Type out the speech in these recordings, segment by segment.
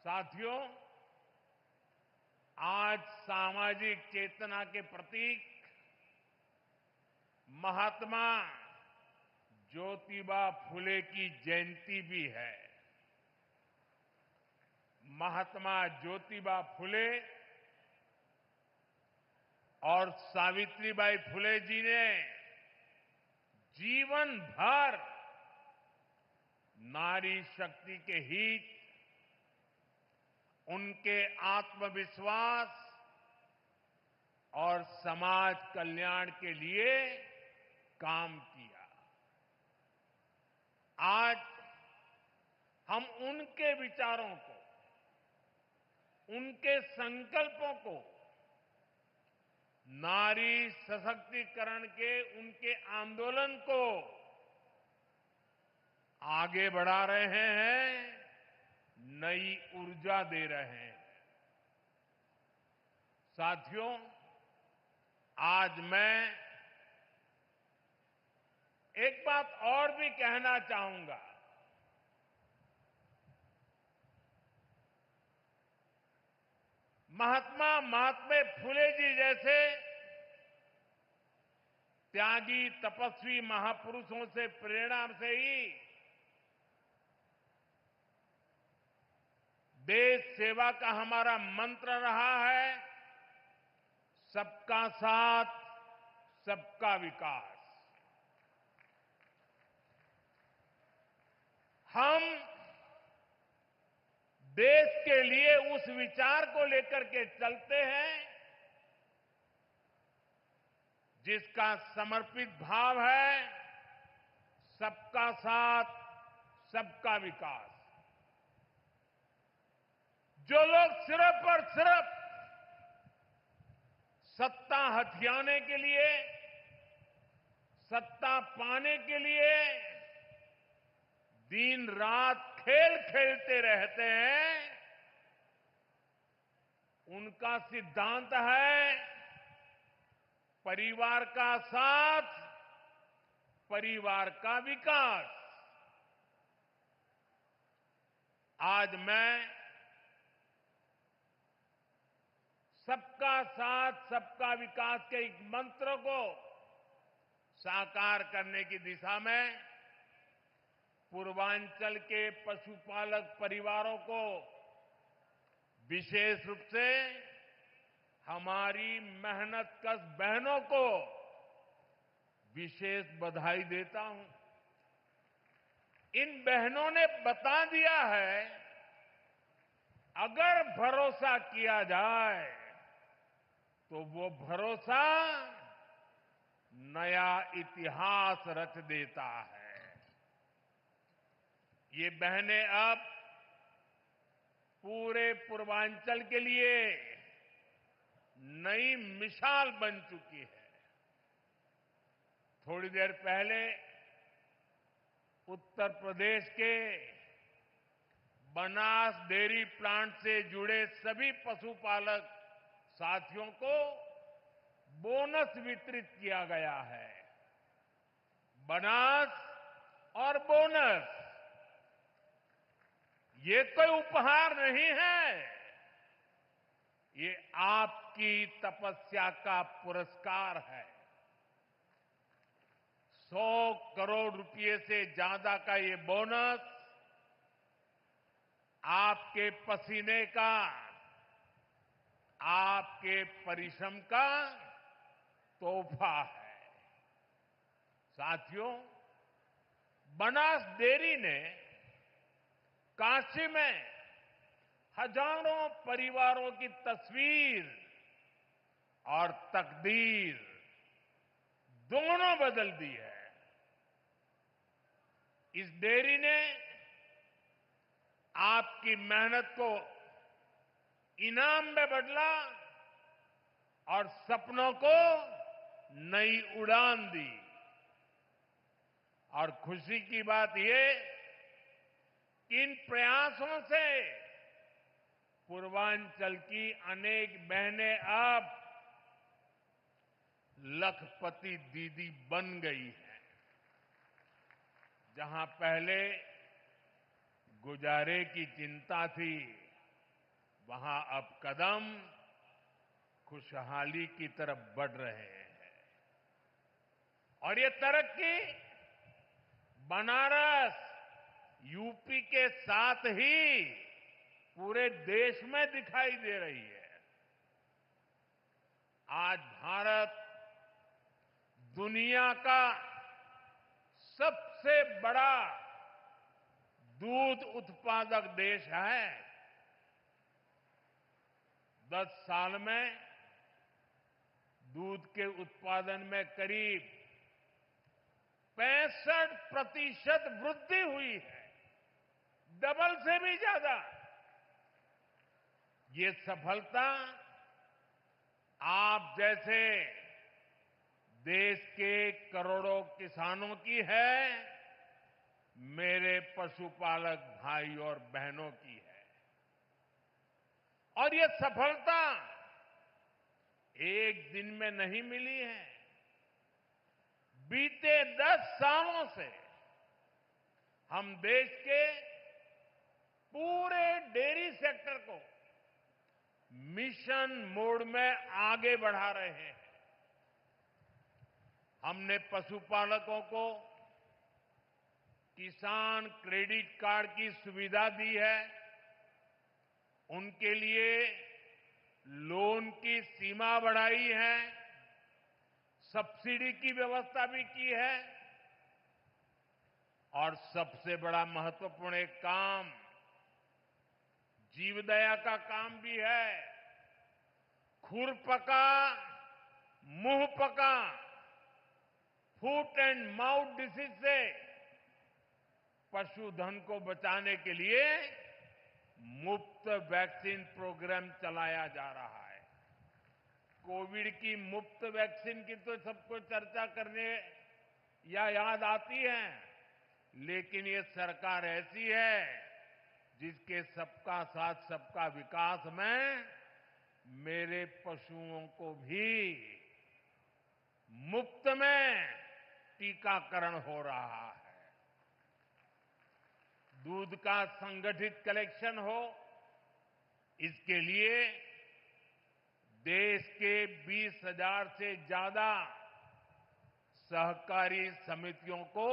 साथियों, आज सामाजिक चेतना के प्रतीक महात्मा ज्योतिबा फुले की जयंती भी है। महात्मा ज्योतिबा फुले और सावित्रीबाई फुले जी ने जीवन भर नारी शक्ति के हित, उनके आत्मविश्वास और समाज कल्याण के लिए काम किया। आज हम उनके विचारों को, उनके संकल्पों को नारी सशक्तिकरण के उनके आंदोलन को आगे बढ़ा रहे हैं, नई ऊर्जा दे रहे हैं। साथियों, आज मैं एक बात और भी कहना चाहूंगा। महात्मा फुले जी जैसे त्यागी तपस्वी महापुरुषों से प्रेरणा से ही देश सेवा का हमारा मंत्र रहा है, सबका साथ, सबका विकास। हम देश के लिए उस विचार को लेकर के चलते हैं जिसका समर्पित भाव है सबका साथ, सबका विकास। जो लोग सिर्फ और सिर्फ सत्ता हथियाने के लिए, सत्ता पाने के लिए दिन रात खेल खेलते रहते हैं, उनका सिद्धांत है परिवार का साथ, परिवार का विकास। आज मैं सबका साथ, सबका विकास के एक मंत्र को साकार करने की दिशा में पूर्वांचल के पशुपालक परिवारों को, विशेष रूप से हमारी मेहनतकश बहनों को विशेष बधाई देता हूं। इन बहनों ने बता दिया है, अगर भरोसा किया जाए तो वो भरोसा नया इतिहास रच देता है। ये बहनें अब पूरे पूर्वांचल के लिए नई मिसाल बन चुकी है। थोड़ी देर पहले उत्तर प्रदेश के बनास डेयरी प्लांट से जुड़े सभी पशुपालक साथियों को बोनस वितरित किया गया है। बनास और बोनस ये कोई उपहार नहीं है, ये आपकी तपस्या का पुरस्कार है। 100 करोड़ रुपए से ज्यादा का ये बोनस आपके पसीने का, आपके परिश्रम का तोहफा है। साथियों, बनास डेयरी ने काशी में हजारों परिवारों की तस्वीर और तकदीर दोनों बदल दी है। इस डेयरी ने आपकी मेहनत को इनाम में बदला और सपनों को नई उड़ान दी। और खुशी की बात यह कि इन प्रयासों से पूर्वांचल की अनेक बहनें अब लखपति दीदी बन गई हैं। जहां पहले गुजारे की चिंता थी, वहां अब कदम खुशहाली की तरफ बढ़ रहे हैं और ये तरक्की बनारस, यूपी के साथ ही पूरे देश में दिखाई दे रही है। आज भारत दुनिया का सबसे बड़ा दूध उत्पादक देश है। 10 साल में दूध के उत्पादन में करीब 65% वृद्धि हुई है, डबल से भी ज्यादा। ये सफलता आप जैसे देश के करोड़ों किसानों की है, मेरे पशुपालक भाई और बहनों की है। और ये सफलता एक दिन में नहीं मिली है। बीते 10 सालों से हम देश के पूरे डेयरी सेक्टर को मिशन मोड में आगे बढ़ा रहे हैं। हमने पशुपालकों को किसान क्रेडिट कार्ड की सुविधा दी है, उनके लिए लोन की सीमा बढ़ाई है, सब्सिडी की व्यवस्था भी की है और सबसे बड़ा महत्वपूर्ण एक काम जीवदया का काम भी है। खुरपका मुंहपका फुट एंड माउथ डिसीज से पशुधन को बचाने के लिए मुफ्त वैक्सीन प्रोग्राम चलाया जा रहा है। कोविड की मुफ्त वैक्सीन की तो सबको चर्चा करने या याद आती है, लेकिन ये सरकार ऐसी है जिसके सबका साथ सबका विकास में मेरे पशुओं को भी मुफ्त में टीकाकरण हो रहा है। दूध का संगठित कलेक्शन हो, इसके लिए देश के 20,000 से ज्यादा सहकारी समितियों को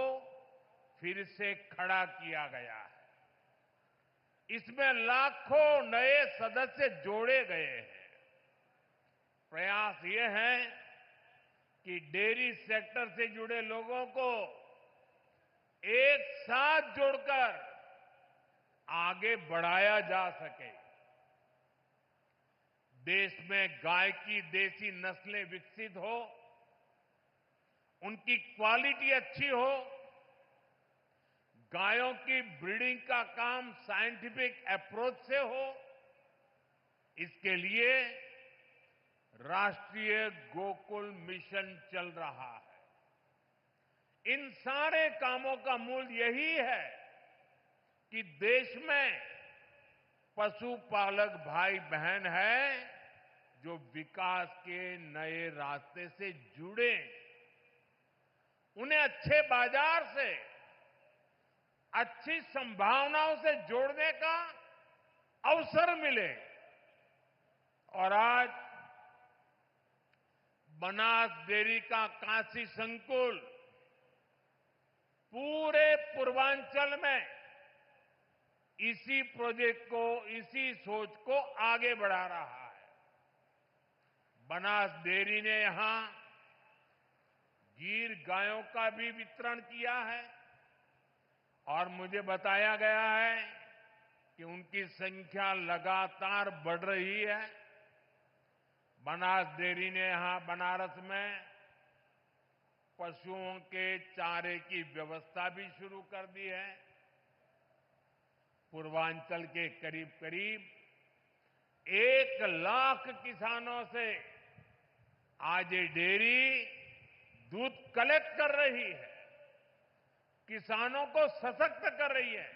फिर से खड़ा किया गया है। इसमें लाखों नए सदस्य जोड़े गए हैं। प्रयास ये है कि डेयरी सेक्टर से जुड़े लोगों को एक साथ जोड़कर आगे बढ़ाया जा सके। देश में गाय की देसी नस्लें विकसित हो, उनकी क्वालिटी अच्छी हो, गायों की ब्रीडिंग का काम साइंटिफिक अप्रोच से हो, इसके लिए राष्ट्रीय गोकुल मिशन चल रहा है। इन सारे कामों का मूल यही है कि देश में पशुपालक भाई बहन है जो विकास के नए रास्ते से जुड़े, उन्हें अच्छे बाजार से, अच्छी संभावनाओं से जोड़ने का अवसर मिले। और आज बनास डेयरी का काशी संकुल पूरे पूर्वांचल में इसी प्रोजेक्ट को, इसी सोच को आगे बढ़ा रहा है। बनास डेयरी ने यहां गीर गायों का भी वितरण किया है और मुझे बताया गया है कि उनकी संख्या लगातार बढ़ रही है। बनास डेयरी ने यहां बनारस में पशुओं के चारे की व्यवस्था भी शुरू कर दी है। पूर्वांचल के करीब करीब 1 लाख किसानों से आज ये डेयरी दूध कलेक्ट कर रही है, किसानों को सशक्त कर रही है।